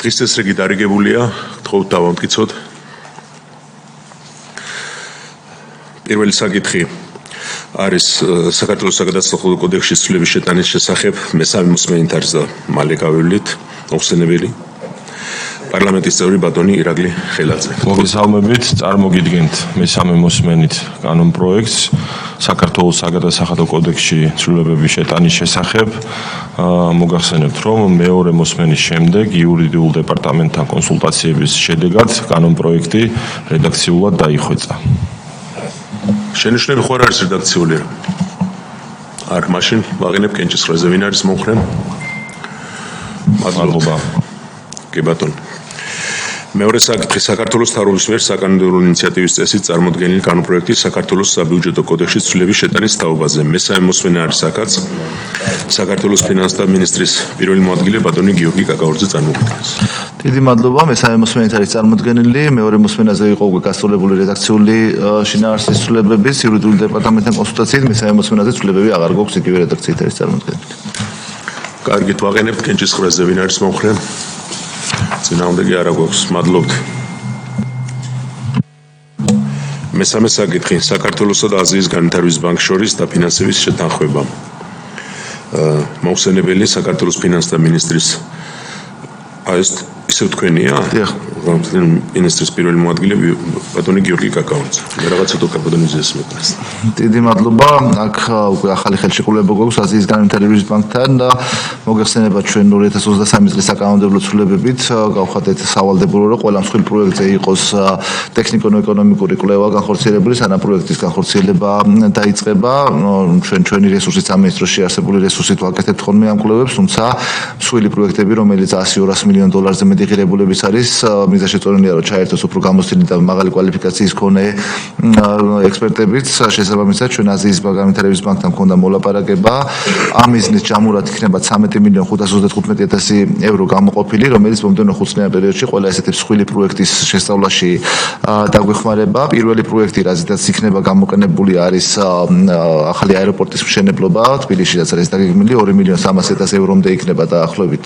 დღის წესრიგი დარიგებულია, გთხოვთ დავამტკიცოთ. პირველი საკითხი არის საქართველოს საგადასახადო კოდექსის ცვლილების შეტანის შესახებ მესამე მოსმენით არის და მალე გავივლით მოხსენებელი პარლამენტის წევრი ბატონი ირაკლი ხელაძე. მოგესალმებით, წარმოგიდგენთ მესამე მოსმენით კანონ პროექტს საქართველოს საგადასახადო კოდექსში ცვლილებების შეტანის შესახებ. მოგახსენებთ, რომ მეორე მოსმენის შემდეგ იურიდიულ დეპარტამენტთან კონსულტაციების შედეგად კანონ პროექტი რედაქციულად დაიხვეწა. შენიშვნები ხარ არის რედაქციული რა? არ, მაშინ ვაღინებ კენჭისყრაზე, ვინ არის მომხრე? მადლობა. კი ბატონო. მეორე საკითხი საქართველოს მთავრობის მიერ საკანონმდებლო ინიციატივის წესით წარმოდგენილი კანონპროექტი საქართველოს საბიუჯეტო კოდექსის ცვლილების შეტანის თაობაზე. მესამე მოსმენე არის აქაც საქართველოს ფინანსთა მინისტრის პირველი მოადგილე ბატონი გიორგი კაკაურძე წარმოგვიდგენს. დიდი მადლობა. მესამე მოსმენით არის წარმოდგენილი. მეორე მოსმენაზე იყო უკვე გასწორებული რედაქციული შინაარსის ცვლილებების იურიდიულ დეპარტამენტთან კონსულტაციით. მესამე მოსმენაზე ცვლილებები აღარ გვაქვს, იგივე რედაქციით არის წარმოდგენილი. კარგით, ვაღენებთ კენჭისყრაზე, ვინ არის მომხრე? წინააღმდეგი არა გვაქვს, მადლობთ. მესამე საკითხი საქართველოსა და აზიის განვითარების ბანკს შორის დაფინანსების შეთანხმება. მოხსენებელი საქართველოს ფინანსთა მინისტრის ისევ თქვენია? დიახ. მინისტრის პირველი მოადგილე ბატონი გიორგი კაკაურძე. მე რაღაც ცოტა ბატონი ზესმეტნეს. დიდი მადლობა. აქ უკვე ახალი ხელშეკრულება გვაქვს აზიის განვითარების ბანკთან და მოგეხსენება ჩვენ 2023 წლის საკანონმდებლო ცვლილებებით გავხადეთ სავალდებულო რომ ყველა მსხვილ პროექტზე იყოს ტექნიკურ-ეკონომიკური კვლევა განხორციელებული, სანამ პროექტის განხორციელება დაიწყება. ჩვენი რესურსით სამინისტროში არსებული რესურსით ვაკეთებთ ხოლმე ამ კვლევებს, თუმცა მსხვილი პროექტები, რომელიც 100-200 მილიონ დოლარზე მეტი ღირებულების არის, მიზანშეწონილია რომ ჩაერთოს უფრო გამოცდილი და მაღალი კვალიფიკაციის მქონე ექსპერტებიც. შესაბამისად ჩვენ აზიის განვითარების ბანკთან მქონდა მოლაპარაკება. ამ მიზნით ჯამურად იქნება 13.535.000 евро გამოყოფილი, რომელიც მომდევნო 5 წლიან პერიოდში ყველა ესეთი მსხვილი პროექტის შესწავლაში დაგვეხმარება. პირველი პროექტი, რაზედაც იქნება გამოყენებული, არის ახალი აეროპორტის მშენებლობა თბილისშიც არის დაგეგმილი 2.300.000 ევრომდე იქნება დაახლოებით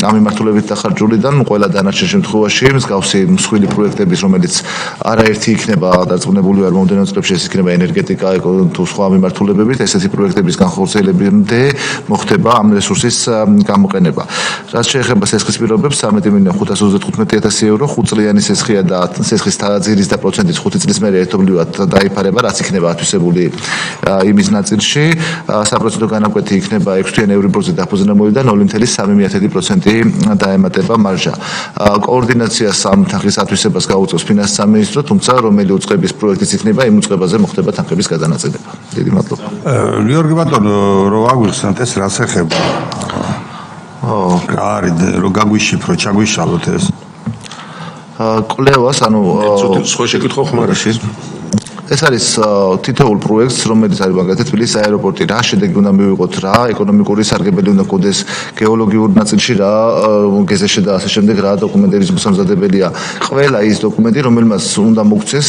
ამ მიმართულებით დახარჯულიდან. ყველა დანარჩენ შემთხვევაში მსგავსი მსხვილი პროექტების, რომელიც არაერთი იქნება დარწმუნებული ვარ მომდევნო წლებში, ეს იქნება ენერგეტიკა, თუ სხვა მიმართულებებით, ესეთი პროექტების განხორციელებამდე მოხდება ამ რესურსის გამოყენება. რაც შეეხება სესხის პირობებს, 13.535.000 евро 5 წლიანი სესხია და სესხის ძირის და პროცენტის 5 წლის მერე ერთობლივად დაიფარება, რაც იქნება ათვისებული იმის ნაწილში. საპროცენტო განაკვეთი იქნება 6 თვიანი ევრიბორზე დაფუძნებული და 0.13% დაემატება მარჟა. კოორდინაციას ამ თანხის ათვისებას გაუწევს ფინანსთა სამინისტრო, თუმცა რომელი უწყების პროექტიც იქნება, იმ უწყებაზე მოხდება თანხების გადანაწილება. დიდი მადლობა. გიორგი ბატონო, რომ აგვიხსნათ ეს რას ეხება? არის რომ გაგვიშიფრო, ჩაგვიშალოთ ეს. კვლევას, ანუ სხვა შეკითხვა ხომ არ არის? ეს არის თითოეულ პროექტს, რომელიც არის მაგალითად თბილისის აეროპორტი, რა შედეგი უნდა მივიღოთ, რა ეკონომიკური სარგებელი უნდა გქონდეს, გეოლოგიურ ნაწილში რა გეზეშე და ასე შემდეგ რა დოკუმენტების მოსამზადებელია. ყველა ის დოკუმენტი, რომელმაც უნდა მოგცეს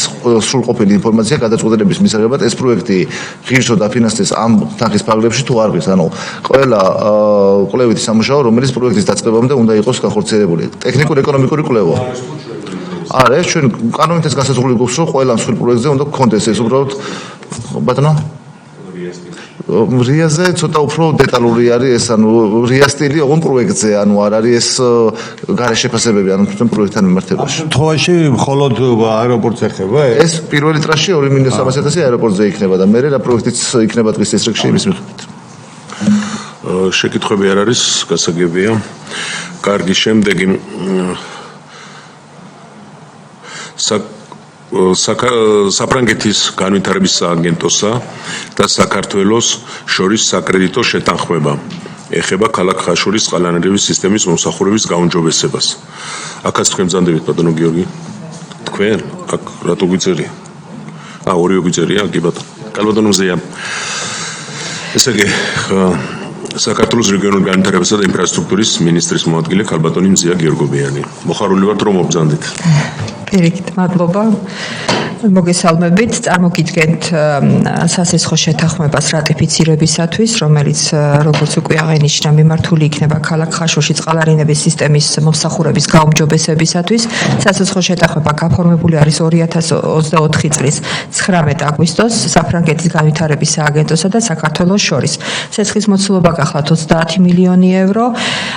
სრულყოფილი ინფორმაცია გადაწყვეტილების მისაღებად, ეს პროექტი ღირსო დაფინანსდეს ამ თანხის ფარგლებში თუ არ ღირს. ანუ ყველა კვლევითი სამუშაო, რომელიც პროექტის დაწყებამდე უნდა იყოს განხორციელებული. ტექნიკურ-ეკონომიკური კვლევა. არა, ეს ჩვენ კანონითაც განსაზღვრული გვაქვს, რომ ყველა მსხვილ პროექტზე უნდა გქონდეს ეს უბრალოდ ბატონო რიაზე ცოტა უფრო დეტალური არის ეს, ანუ რია სტილი ოღონ პროექტზე, ანუ არ არის ეს გარე შეფასებები, ანუ თვითონ პროექტთან მიმართებაში. შემთხვევაში მხოლოდ აეროპორტს ეხება ეს პირველი ტრასში 2.300.000 აეროპორტზე იქნება და მერე რა პროექტიც იქნება დღის წესრიგში იმის მიხედვით. შეკითხვები არ არის, გასაგებია. კარგი, შემდეგი საფრანგეთის განვითარების სააგენტოსა და საქართველოს შორის საკრედიტო შეთანხმება ეხება ქალაქ ხაშურის წყალანერგიის სისტემის მომსახურების გაუმჯობესებას. აქაც თქვენ ბრძანდებით ბატონო გიორგი? თქვენ? აქ რატო გვიწერია? ორივე გვიწერია, კი ბატონო. კალბატონო მზეა. ესე იგი საქართველოს რეგიონული განვითარებისა და ინფრასტრუქტურის მინისტრის მოადგილე ქალბატონი მზია გიორგობიანი. მოხარული ვართ რომ მობრძანდით. პირიქით, მადლობა. მოგესალმებით, წარმოგიდგენთ სასესხო შეთანხმებას რატიფიცირებისათვის, რომელიც როგორც უკვე აღინიშნა, მიმართული იქნება ქალაქ ხაშურში წყალარინების სისტემის მომსახურების გაუმჯობესებისათვის. სასესხო შეთანხმება გაფორმებული არის 2024 წლის 19 აგვისტოს საფრანგეთის განვითარების სააგენტოსა და საქართველოს შორის. სესხის მოცულობა გახლავთ 30 მილიონი ევრო.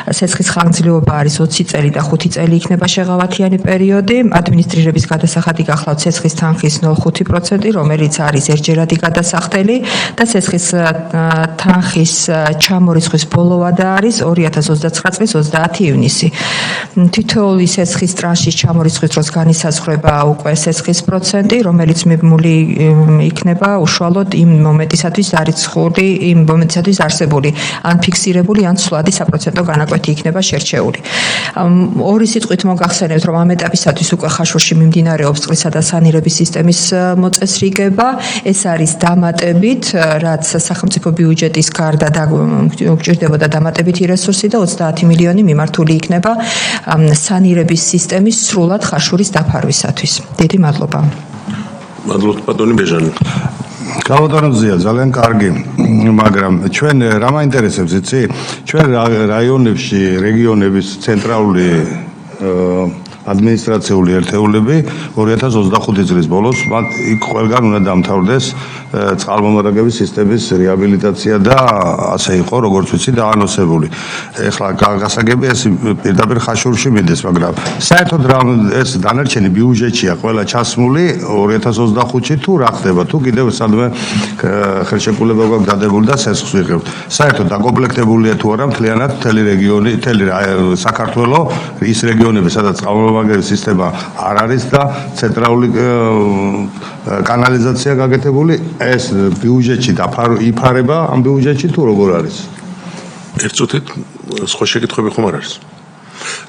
სესხის ხანგრძლივობა არის 20 წელი და 5 წელი იქნება შეღავათიანი პერიოდი. ადმინისტრირების გადასახადი გახლავთ სესხის თანხის 0.5%, რომელიც არის ერთჯერადი გადასახდელი და სესხის თანხის ჩამორიცხვის ბოლო ვადა არის 2029 წლის 30 ივნისი. თითოეული სესხის ტრანშის ჩამორიცხვის დროს განისაზღვრება უკვე სესხის პროცენტი, რომელიც მიბმული იქნება უშუალოდ იმ მომენტისათვის არსებული ან ფიქსირებული ან სვლადი საპროცენტო განაკვეთი იქნება შერჩეული. ორი სიტყვით მოგახსენებთ, რომ ამ ეტაპისათვის უკვე ხაშურში მიმდინარეობს წყლისა და სანირების სისტემის მოწესრიგება. ეს არის დამატებით, რაც სახელმწიფო ბიუჯეტის გარდა გვჭირდებოდა დამატებითი რესურსი და 30 მილიონი მიმართული იქნება სანირების სისტემის სრულად ხაშურის დაფარვისათვის. დიდი მადლობა. მადლობთ ბატონი ბეჟანი. გავუტანებზია ძალიან კარგი, მაგრამ ჩვენ რა მაინტერესებს, იცი? ჩვენ რაიონებში, რეგიონების ცენტრალური ადმინისტრაციული ერთეულები 2025 წლის ბოლოს მათ იქ ყველგან უნდა დამთავრდეს წყალმომარაგების სისტემის რეაბილიტაცია და ასე იყო, როგორც ვიცი, დაანონსებული. ეხლა გასაგებია ეს პირდაპირ ხაშურში მიდის, მაგრამ საერთოდ ეს დანარჩენი ბიუჯეტია ყველა ჩასმული 2025-ში თუ რა ხდება, თუ კიდევ სადმე ხელშეკრულება გვაქვს დადებული და სესხს ვიღებთ. საერთოდ დაკომპლექტებულია თუ არა მთლიანად მთელი რეგიონი, მთელი საქართველო, ის რეგიონები, სადაც წყალმომარაგების სისტემა არ არის და ცენტრალური კანალიზაცია გაკეთებული, ეს ბიუჯეტში იფარება ამ ბიუჯეტში თუ როგორ არის? ერთ წუთით სხვა შეკითხვები ხომ არ არის?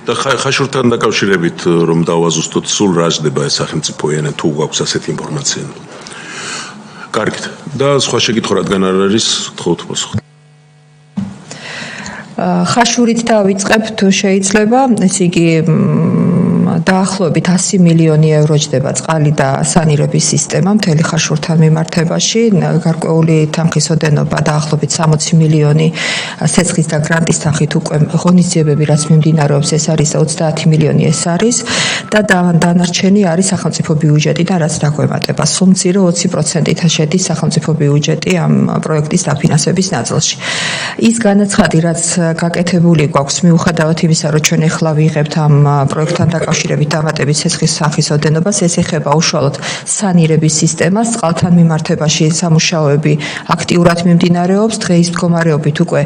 და ხაშურთან დაკავშირებით რომ დავაზუსტოთ, სულ რა ჟდება ეს სახელმწიფო ენა თუ გვაქვს ასეთი ინფორმაცია? კარგით. და სხვა შეკითხვა რადგან არ არის, გთხოვთ მოსხოთ. ხაშურით დავიწყებ თუ შეიძლება, ესე იგი დაახლოებით 100 მილიონი ევრო ჯდება წყალი და სანირების სისტემა მთელი ხაშურთან მიმართებაში. გარკვეული თანხის ოდენობა დაახლოებით 60 მილიონი სესხის და გრანტის თანხით უკვე ღონისძიებები რაც მიმდინარეობს, ეს არის 30 მილიონი ეს არის და დანარჩენი არის სახელმწიფო ბიუჯეტიდან რაც დაგვემატება. სულ მცირე 20%-ით შედის სახელმწიფო ბიუჯეტი ამ პროექტის დაფინანსების ნაწილში. ის განაცხადი რაც გაკეთებული გვაქვს მიუხედავად იმისა, რომ ჩვენ ახლა ვიღებთ ამ პროექტთან დაკავშირებით დამატებით სესხის თანხის ოდენობას, ეს ეხება უშუალოდ სანირების სისტემას, წყალთან მიმართებაში სამუშაოები აქტიურად მიმდინარეობს. დღეის მდგომარეობით უკვე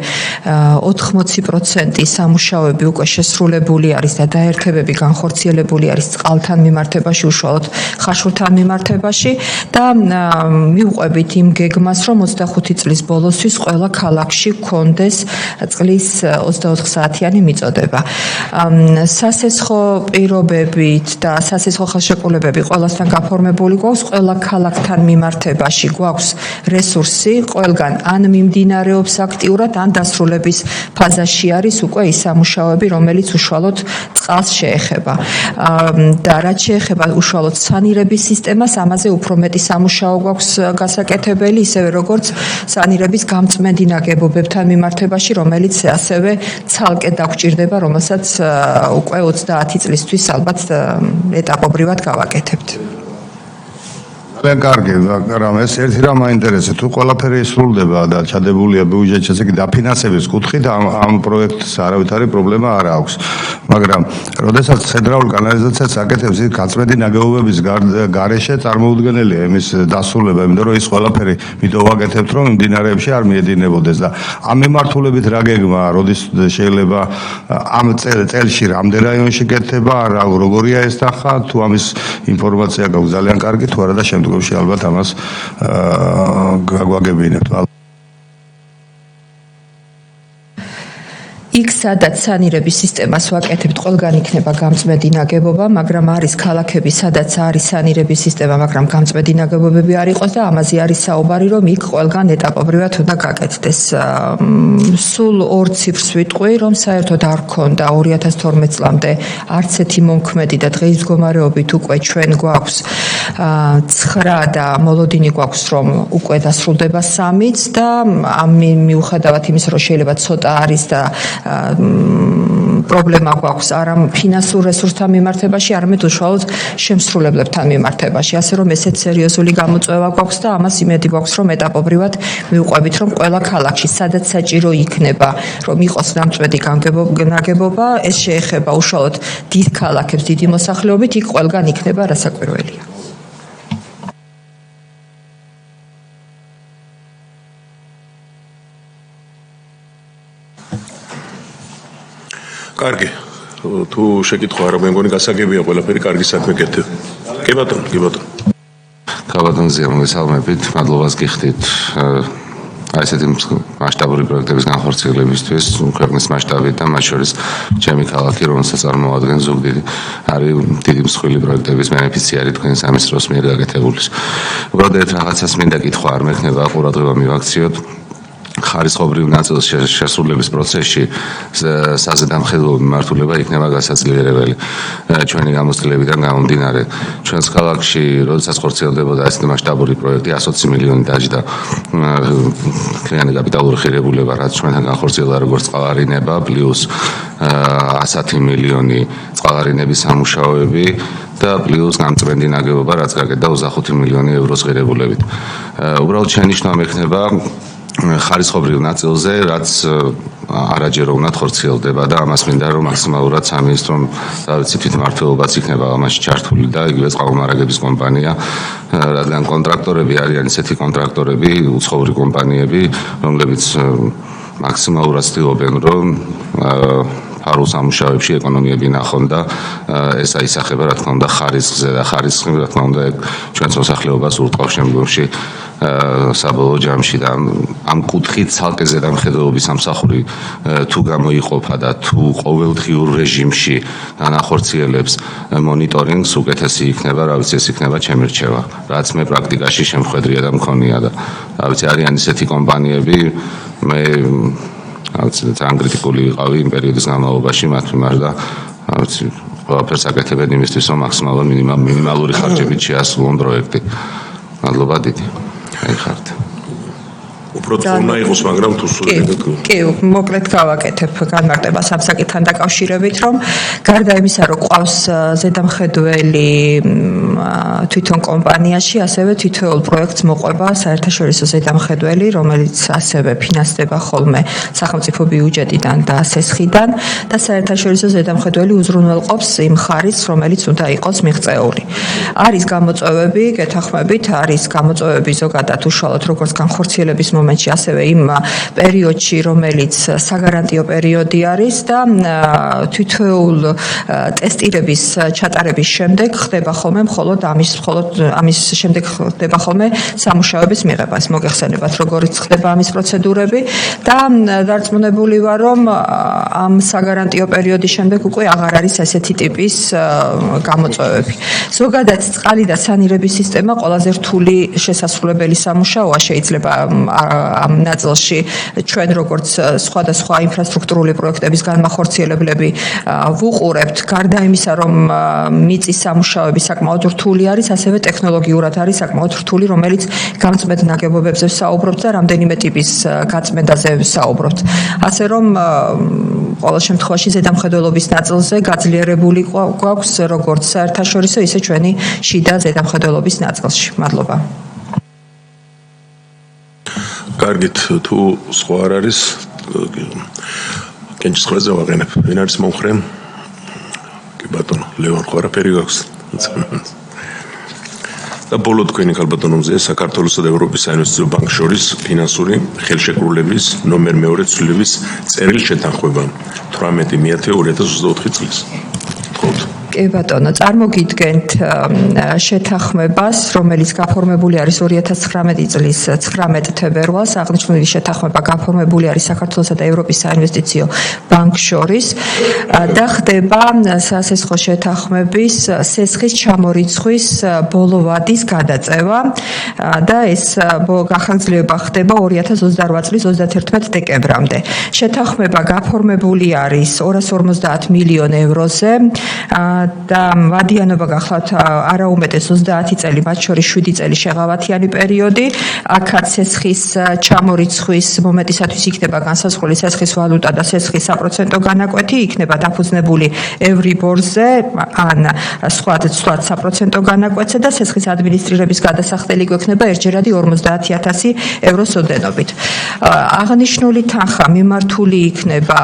80% სამუშაოები უკვე შესრულებული არის და დაერთებები განხორციელებული არის წყალთან მიმართებაში, უშუალოდ ხაშურთან მიმართებაში და მივყვებით იმ გეგმას, რომ 25 წლის ბოლოსთვის ყველა ქალაქში გქონდეს წყლის 24 საათიანი მიწოდება. სასესხო პირობებით და სასესხო ხელშეკრულებები ყველასთან გაფორმებული გვაქვს, ყველა ქალაქთან მიმართებაში გვაქვს რესურსი, ყველგან ან მიმდინარეობს აქტიურად, ან დასრულების ფაზაში არის უკვე ის სამუშაოები, რომელიც უშუალოდ წყალს შეეხება. და რაც შეეხება უშუალოდ სანირების სისტემას, ამაზე უფრო მეტი სამუშაო გვაქვს გასაკეთებელი, ისევე როგორც სანირების გამწმენდი ნაგებობებთან მიმართებაში, რომელიც ასევე ცალკე დაგვჭირდება, რომელსაც უკვე 30 წლისთვის ალბათ ეტაპობრივად გავაკეთებთ. ძალიან კარგი, მაგრამ ეს ერთი რამ მაინტერესებს, თუ ყველაფერი სრულდება და ჩადებულია ბიუჯეტში, ესე იგი დაფინანსების კუთხით ამ პროექტს არავითარი პრობლემა არ აქვს. მაგრამ როდესაც ცენტრალური კანალიზაციას აკეთებს, ის გაწმენდი ნაგებობების გარეშე წარმოუდგენელია იმის დასრულება, იმიტომ რომ ის ყველაფერი მითო ვაკეთებთ, რომ მიმდინარეებში არ მიედინებოდეს და ამ მიმართულებით რა გეგმა, როდის შეიძლება ამ წელში რამდენ რაიონში კეთდება, როგორია ეს თანხა, თუ ამის ინფორმაცია გაქვს ძალიან კარგი, თუ არა და შემდგომში ალბათ ამას გაგვაგებინებთ. X სადაც სანირების სისტემას ვაკეთებთ, ყველგან იქნება გამწმედი ნაგებობა, მაგრამ არის ქალაქები, სადაც არის სანირების სისტემა, მაგრამ გამწმედი ნაგებობები არ იყოს და ამაზე არის საუბარი, რომ იქ ყველგან ეტაპობრივად უნდა გაკეთდეს. სულ 2 ციფრს ვიტყვი, რომ საერთოდ არ გქონდა 2012 წლამდე არც ერთი მომქმედი და დღის მდგომარეობით უკვე ჩვენ გვაქვს 9 და მოლოდინი გვაქვს, რომ უკვე დასრულდება 3-იც და ამ მიუხედავად იმის, რომ შეიძლება ცოტა არის და პრობლემა გვაქვს არა ფინანსურ რესურსთან მიმართებაში, არამედ უშუალოდ შემსრულებლებთან მიმართებაში. ასე რომ ესეც სერიოზული გამოწვევა გვაქვს და ამას იმედი გვაქვს, რომ ეტაპობრივად მივყვებით, რომ ყველა ქალაქში, სადაც საჭირო იქნება, რომ იყოს დამწვედი ნაგებობა, ეს შეეხება უშუალოდ დიდ ქალაქებს, დიდი მოსახლეობით, იქ ყველგან იქნება რასაკვირველია. კარგი, თუ შეკითხვა არა, მე მგონი გასაგებია ყველაფერი, კარგი საქმე გეთებ. კი ბატონო, კი ბატონო. კაბატონზე მოგესალმებით, მადლობას გიხდით ესეთი მასშტაბური პროექტების განხორციელებისთვის ქვეყნის მასშტაბით და მათ შორის ჩემი ქალაქი, რომელსაც წარმოადგენს ზუგდიდი, არის დიდი მსხვილი პროექტების ბენეფიციარი თქვენ სამინისტროს მიერ გაკეთებულის. უბრალოდ ერთ რაღაცას მინდა კითხვა არ მექნება, ყურადღება მივაქციოთ. ხარისხობრივ ნაწილს შესრულების პროცესში საზედამხედველო მიმართულება იქნება გასაძლიერებელი. ჩვენი გამოცდილებიდან გამომდინარე, ჩვენს ქალაქში, როდესაც ხორციელდებოდა ესეთი მასშტაბური პროექტი, 120 მილიონი დაჯდა მთლიანი კაპიტალური ღირებულება, რაც ჩვენთან განხორციელდა როგორც წყალარინება, პლუს 110 მილიონი წყალარინების სამუშაოები და პლუს გამწმენდი ნაგებობა, რაც გაკეთდა 25 მილიონი ევროს ღირებულებით. უბრალოდ შენიშვნა მექნება ხარისხობრივ ნაწილზე, რაც არაჯეროვნად ხორციელდება და ამას მინდა რომ მაქსიმალურად სამინისტრომ დავიცი თვითმმართველობაც იქნება ამაში ჩართული და იგივე წყალმომარაგების კომპანია, რადგან კონტრაქტორები არიან ისეთი კონტრაქტორები, უცხოური კომპანიები, რომლებიც მაქსიმალურად ცდილობენ რომ ფარულ სამუშაოებში ეკონომიები ნახონ და ეს აისახება რა თქმა უნდა ხარისხზე და ხარისხი რა თქმა უნდა ჩვენს მოსახლეობას ურტყავს შემდგომში საბოლოო ჯამში და ამ კუთხით ცალკე ზედამხედველობის სამსახური თუ გამოიყოფა და თუ ყოველდღიურ რეჟიმში განახორციელებს მონიტორინგს, უკეთესი იქნება, რა ვიცი, ეს იქნება ჩემი რჩევა, რაც მე პრაქტიკაში შემხედრია და მქონია და რა ვიცი, არიან ისეთი კომპანიები, მე ძალიან კრიტიკული ვიყავი იმ პერიოდის განმავლობაში მათ მიმართ და რა ვიცი, ყველაფერს აკეთებენ იმისთვის, რომ მაქსიმალურად მინიმალური ხარჯებით შეასრულონ პროექტი. მადლობა დიდი. ხართ. უბრალოდ უნდა იყოს, მაგრამ თუ სულ კი, მოკლედ გავაკეთებ განმარტებას ამ საკითხთან დაკავშირებით, რომ გარდა იმისა, რომ ყავს ზედამხედველი თვითონ კომპანიაში, ასევე თითოეულ პროექტს მოყვება საერთაშორისო ზედამხედველი, რომელიც ასევე ფინანსდება ხოლმე სახელმწიფო ბიუჯეტიდან და სესხიდან და საერთაშორისო ზედამხედველი უზრუნველყოფს იმ ხარისხს, რომელიც უნდა იყოს მიღწეული. არის გამოწვევები, გეთანხმებით, არის გამოწვევები ზოგადად უშუალოდ როგორც განხორციელების მომენტში, ასევე იმ პერიოდში, რომელიც საგარანტიო პერიოდი არის და თითოეულ ტესტირების ჩატარების შემდეგ ხდება ხოლმე მხოლოდ ამის შემდეგ ხდება ხოლმე სამუშაოების მიღება. ეს მოგეხსენებათ, როგორიც ხდება ამის პროცედურები და დარწმუნებული ვარ, რომ ამ საგარანტიო პერიოდის შემდეგ უკვე აღარ არის ესეთი ტიპის გამოწვევები. ზოგადად წყალი და სანირების სისტემა ყველაზე რთული შესასრულებელი სამუშაოა, შეიძლება ამ ნაწილში ჩვენ როგორც სხვადასხვა ინფრასტრუქტურული პროექტების განმახორციელებლები ვუყურებთ, გარდა იმისა, რომ მიწის სამუშაოები საკმაოდ რთული არის, ასევე ტექნოლოგიურად არის საკმაოდ რთული, რომელიც გამწმედ ნაგებობებზე საუბრობთ და რამდენიმე ტიპის გაწმენდაზე საუბრობთ. ასე რომ ყოველ შემთხვევაში ზედამხედველობის ნაწილზე გაძლიერებული გვაქვს როგორც საერთაშორისო, ისე ჩვენი შიდა ზედამხედველობის ნაწილში. მადლობა. კარგით, თუ სხვა არ არის, კენჭის ხრაზე ვაყენებ. ვინ არის მომხრე? კი ბატონო, ლევან ხო არაფერი გაქვს? და ბოლო თქვენი ქალბატონომზეა საქართველოსა და ევროპის საინვესტიციო ბანკს შორის ფინანსური ხელშეკრულების ნომერ 2 ცვლილების წერილ შეთანხმება 18/10/2024 წლის. გთხოვთ. კი ბატონო, წარმოგიდგენთ შეთანხმებას, რომელიც გაფორმებული არის 2019 წლის 19 თებერვალს. აღნიშნული შეთანხმება გაფორმებული არის საქართველოსა და ევროპის საინვესტიციო ბანკს შორის და ხდება სასესხო შეთანხმების სესხის ჩამორიცხვის ბოლო ვადის გადაწევა და ეს გახანგრძლივება ხდება 2028 წლის 31 დეკემბრამდე. შეთანხმება გაფორმებული არის 250 მილიონ ევროზე და ვადიანობა გახლავთ არაუმეტეს 30 წელი, მათ შორის 7 წელი შეღავათიანი პერიოდი. აქაც სესხის ჩამორიცხვის მომენტისათვის იქნება განსაზღვრული სესხის ვალუტა და სესხის საპროცენტო განაკვეთი, იქნება დაფუძნებული ევრიბორზე ან სხვა საპროცენტო განაკვეთზე და სესხის ადმინისტრირების გადასახდელი გვექნება ერთჯერადი 50,000 ევროს ოდენობით. აღნიშნული თანხა მიმართული იქნება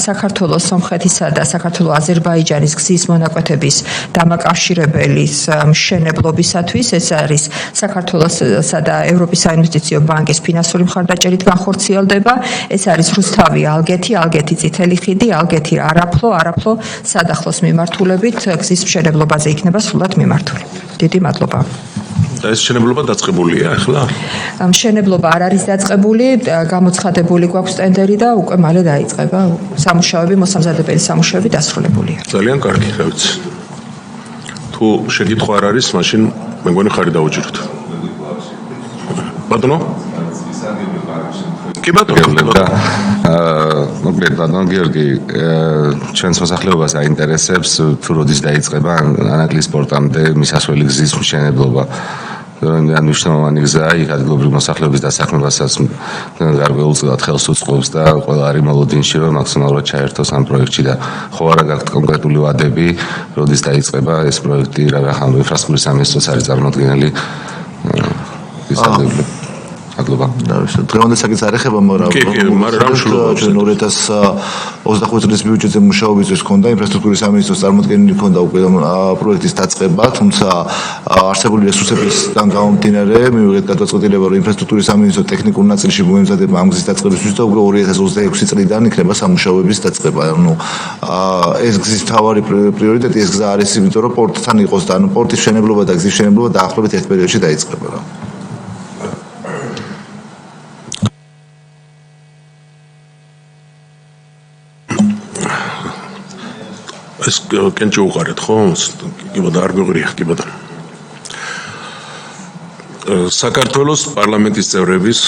საქართველოს, სომხეთისა და საქართველოს აზერბაიჯანის გზის მონაკვეთების დამაკავშირებელი მშენებლობისათვის. ეს არის საქართველოსა და ევროპის საინვესტიციო ბანკის ფინანსური მხარდაჭერით განხორციელდება. ეს არის რუსთავი, ალგეთი, ალგეთი წითელი ხიდი, ალგეთი არაფლო სადახლოს მიმართულებით გზის მშენებლობაზე იქნება სრულად მიმართული. დიდი მადლობა. და ეს მშენებლობა დაწყებულია ახლა? მშენებლობა არ არის დაწყებული, გამოცხადებული გვაქვს ტენდერი და უკვე მალე დაიწყება. სამუშაოები, მოსამზადებელი სამუშაოები დასრულებულია. ძალიან კარგი, რა ვიცი. თუ შეკითხვა არ არის, მაშინ მე მგონი ხარი დავუჭიროთ. ბატონო? კი ბატონო. მოკლედ ბატონო გიორგი, ჩვენს მოსახლეობას აინტერესებს თუ როდის დაიწყება ანაკლის პორტამდე მისასვლელი გზის მშენებლობა. ან მნიშვნელოვანი გზაა, იქ ადგილობრივი მოსახლეობის დასაქმებასაც გარკვეულწილად ხელს უწყობს და ყველა არის მოლოდინში, რომ მაქსიმალურად ჩაერთოს ამ პროექტში და ხო არა გაქვთ კონკრეტული ვადები, როდის დაიწყება ეს პროექტი, რა ინფრასტრუქტურის სამინისტროს არის წარმოადგენელი ის ადგილები. დღევანდელ საკითხს არ ეხება, მაგრამ 2025 წლის ბიუჯეტზე მუშაობისთვის ჰქონდა ინფრასტრუქტურის სამინისტროს წარმოდგენილი ჰქონდა უკვე პროექტის დაწყება, თუმცა არსებული რესურსებისგან გამომდინარე მივიღეთ გადაწყვეტილება, რომ ინფრასტრუქტურის სამინისტრო ტექნიკურ ნაწილში მოემზადება ამ გზის დაწყებისთვის და უკვე 2026 წლიდან იქნება სამუშაოების დაწყება. ანუ ეს გზის მთავარი პრიორიტეტი ეს გზა არის, იმიტომ რომ პორტთან იყოს და პორტის მშენებლობა და გზის მშენებლობა დაახლოებით ერთ პერიოდში დაიწყება. ეს კენჭი უყარეთ, ხო? კი ბატონო, არ მიყვრია, კი ბატონო. საქართველოს პარლამენტის წევრების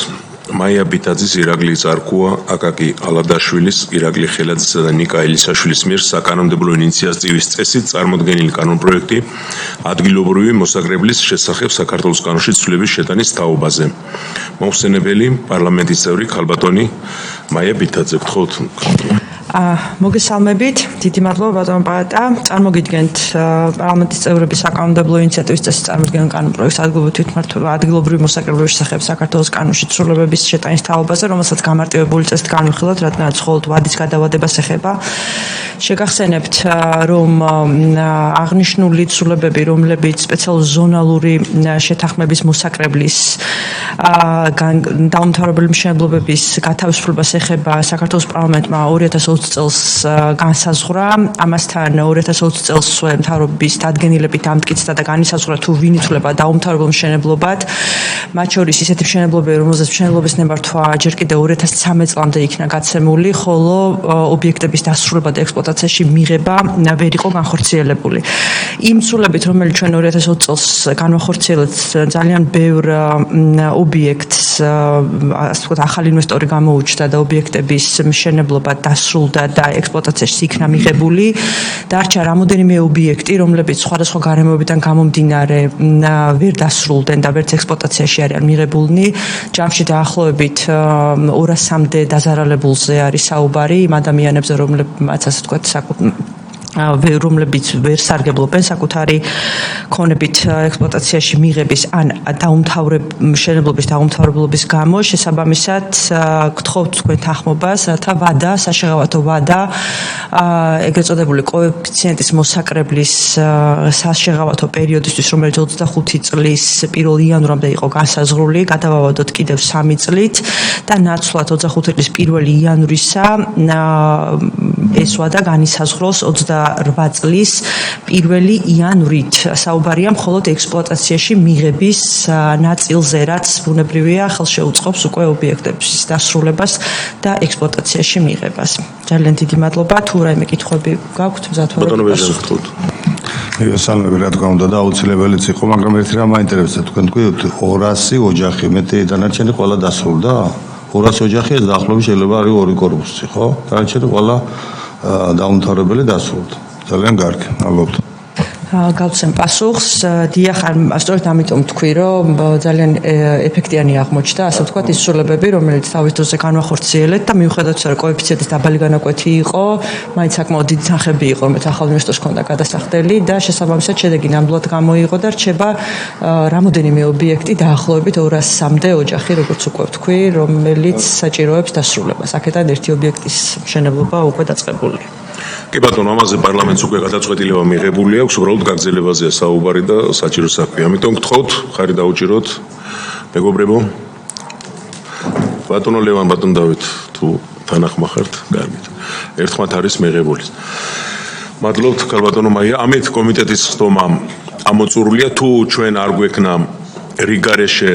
მაია ბითაძის, ირაკლი წარკუა, აკაკი ალადაშვილის, ირაკლი ხელაძისა და ნიკა ელისაშვილის მიერ საკანონმდებლო ინიციატივის წესით წარმოდგენილი კანონპროექტი ადგილობრივი მოსაკრებლის შესახებ საქართველოს კანონში ცვლილების შეტანის თაობაზე. მოხსენებელი პარლამენტის წევრი ქალბატონი მაია ბითაძე, გთხოვთ. მოგესალმებით, დიდი მადლობა ბატონო პაატა. წარმოგიდგენთ პარლამენტის წევრების საკანონმდებლო ინიციატივის წესით წარმოდგენილ კანონპროექტს ადგილობრივი მოსაკრებლების შესახებ საქართველოს კანონში ცვლილებების შეტანის თაობაზე, რომელსაც გამარტივებული წესით განვიხილავთ, რადგანაც მხოლოდ ვადის გადავადებას ეხება. შეგახსენებთ, რომ აღნიშნული ცვლილებები, რომლებიც სპეციალური ზონალური შეთანხმების მოსაკრებლის დაუმთავრებელი მშენებლობების გათავისუფლებას ეხება საქართველოს პარლამენტმა 2020 წელს განსაზღვრა, ამასთან 2020 წელს მთავრობის დადგენილებით ამტკიცდა და განისაზღვრა თუ ვინ ითვლება დაუმთავრებელ მშენებლობად. მათ შორის ისეთი მშენებლობები, რომელზეც მშენებლობის ნებართვა ჯერ კიდევ 2013 წლამდე იქნა გაცემული, ხოლო ობიექტების დასრულება და ექსპლუატაციაში მიღება ვერ იყო განხორციელებული. იმ ცვლილებით, რომელიც ჩვენ 2020 წელს განვახორციელეთ, ძალიან ბევრ ობიექტს, ასე ვთქვათ, ახალი ინვესტორი გამოუჩნდა და ობიექტების მშენებლობა დასრულდა და ექსპლუატაციაში იქნა მიღებული. დარჩა რამოდენიმე ობიექტი, რომლებიც სხვადასხვა გარემოებიდან გამომდინარე ვერ დასრულდნენ და ვერც ექსპლუატაციაში არიან მიღებულნი. ჯამში დაახლოებით 200-მდე დაზარალებულზე არის საუბარი იმ ადამიანებზე, რომლებიც ასე ვთქვათ, რომლებიც ვერ სარგებლობენ საკუთარი ქონებით ექსპლუატაციაში მიღების ან მშენებლობის დაუმთავრებლობის გამო. შესაბამისად, გთხოვთ თქვენ თანხმობას, რათა ვადა, საშეღავათო ვადა, ეგრეთ წოდებული კოეფიციენტის მოსაკრებლის საშეღავათო პერიოდისთვის, რომელიც 25 წლის 1 იანვრამდე იყო განსაზღვრული, გადავავადოთ კიდევ 3 წლით და ნაცვლად 25 წლის 1 იანვრისა ეს ვადა განისაზღვროს 2008 წლის 1 იანვრით საუბარია მხოლოდ ექსპლუატაციაში მიღების ნაწილზე, რაც ბუნებრივია ხელშეუწყობს უკვე ობიექტების დასრულებას და ექსპლუატაციაში მიღებას. ძალიან დიდი მადლობა. თუ რაიმე კითხვები გაქვთ, მზად ვარ გასაგებად. მიგესალმები, რა თქმა უნდა და აუცილებელიც იყო, მაგრამ ერთი რამ მაინტერესებს, თქვენ თქვით 200 ოჯახი, მეტი დანარჩენი ყველა დასრულდა? 200 ოჯახი ეს დაახლოებით შეიძლება არის 2 კორპუსი, ხო? დანარჩენი ყველა დაუმთავრებელი დასრულდა. ძალიან კარგი, მადლობთ. გავცემ პასუხს. დიახ, სწორედ ამიტომ თქვი, რომ ძალიან ეფექტიანი აღმოჩნდა, ასე ვთქვათ, ის ცვლილებები, რომელიც თავის დროზე განვახორციელეთ და მიუხედავად იმისა, რომ კოეფიციენტის დაბალი განაკვეთი იყო, მაინც საკმაოდ დიდი თანხები იყო, რომ ახალ ინვესტორს ჰქონდა გადასახდელი და შესაბამისად შედეგი ნამდვილად გამოიღო და რჩება რამოდენიმე ობიექტი დაახლოებით 200-მდე ოჯახი, როგორც უკვე ვთქვი, რომელიც საჭიროებს დასრულებას. აქედან ერთი ობიექტის მშენებლობა უკვე დაწყებულია. კი ბატონო, ამაზე პარლამენტს უკვე გადაწყვეტილება მიღებული აქვს, უბრალოდ გაგრძელებაზეა საუბარი და საჭირო საქმე. ამიტომ გთხოვთ, ხარი დაუჭიროთ. მეგობრებო, ბატონო ლევან, ბატონ დავით, თუ თანახმა ხართ, კარგით. ერთხმათ არის მიღებული. მადლობთ, ქალბატონო მაია. ამით კომიტეტის ხდომა ამოწურულია. თუ ჩვენ არ გვექნა რიგარეშე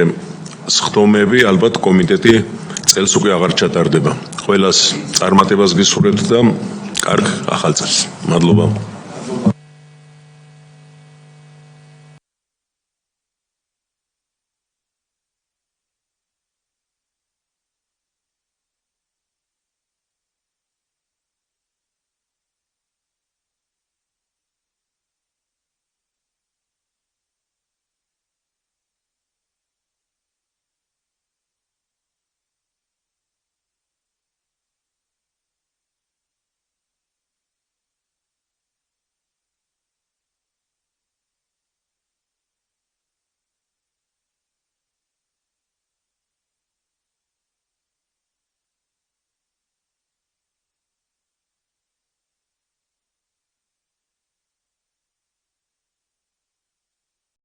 სხდომები, ალბათ კომიტეტი წელს უკვე აღარ ჩატარდება. ყველას წარმატებას გისურვებთ და კარგ ახალ წელს. მადლობა.